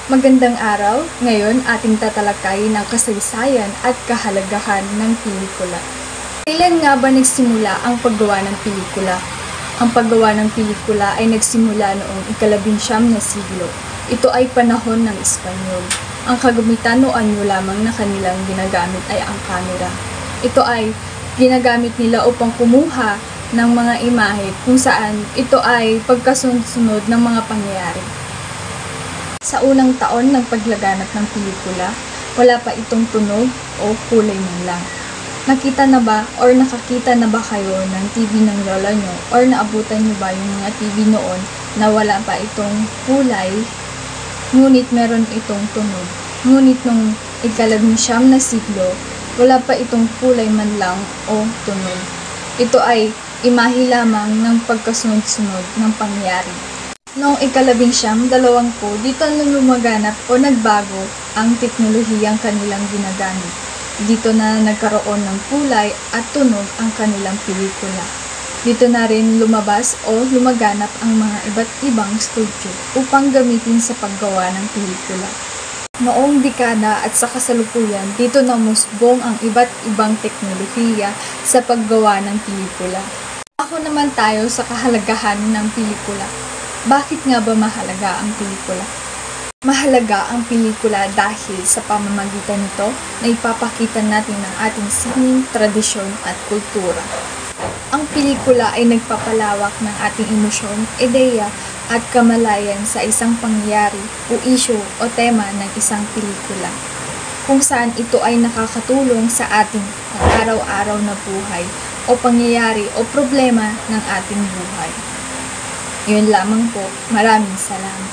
Magandang araw! Ngayon ating tatalakayin ang kasaysayan at kahalagahan ng pelikula. Kailan nga ba nagsimula ang paggawa ng pelikula? Ang paggawa ng pelikula ay nagsimula noong ika-19 na siglo. Ito ay panahon ng Espanyol. Ang kagamitan o anyo lamang na kanilang ginagamit ay ang kamera. Ito ay ginagamit nila upang kumuha ng mga imahe kung saan ito ay pagkasunod-sunod ng mga pangyayari. Sa unang taon ng paglaganap ng pelikula, wala pa itong tunog o kulay man lang. Nakita na ba or nakakita na ba kayo ng TV ng lola nyo or naabutan nyo ba yung mga TV noon na wala pa itong kulay, ngunit meron itong tunog? Ngunit nung ika-19 na siglo, wala pa itong kulay man lang o tunog. Ito ay imahe lamang ng pagkasunod-sunod ng pangyayari. Noong ika-19, dito na lumaganap o nagbago ang teknolohiyang kanilang ginagamit. Dito na nagkaroon ng kulay at tunog ang kanilang pelikula. Dito na rin lumabas o lumaganap ang mga iba't ibang studio upang gamitin sa paggawa ng pelikula. Noong dekada at sa kasalukuyan, dito na musbong ang iba't ibang teknolohiya sa paggawa ng pelikula. Ako naman tayo sa kahalagahan ng pelikula. Bakit nga ba mahalaga ang pelikula? Mahalaga ang pelikula dahil sa pamamagitan nito na ipapakita natin ang ating sining, tradisyon at kultura. Ang pelikula ay nagpapalawak ng ating emosyon, ideya at kamalayan sa isang pangyayari o isyu o tema ng isang pelikula, kung saan ito ay nakakatulong sa ating araw-araw na buhay o pangyayari o problema ng ating buhay. Yun lamang po. Maraming salamat.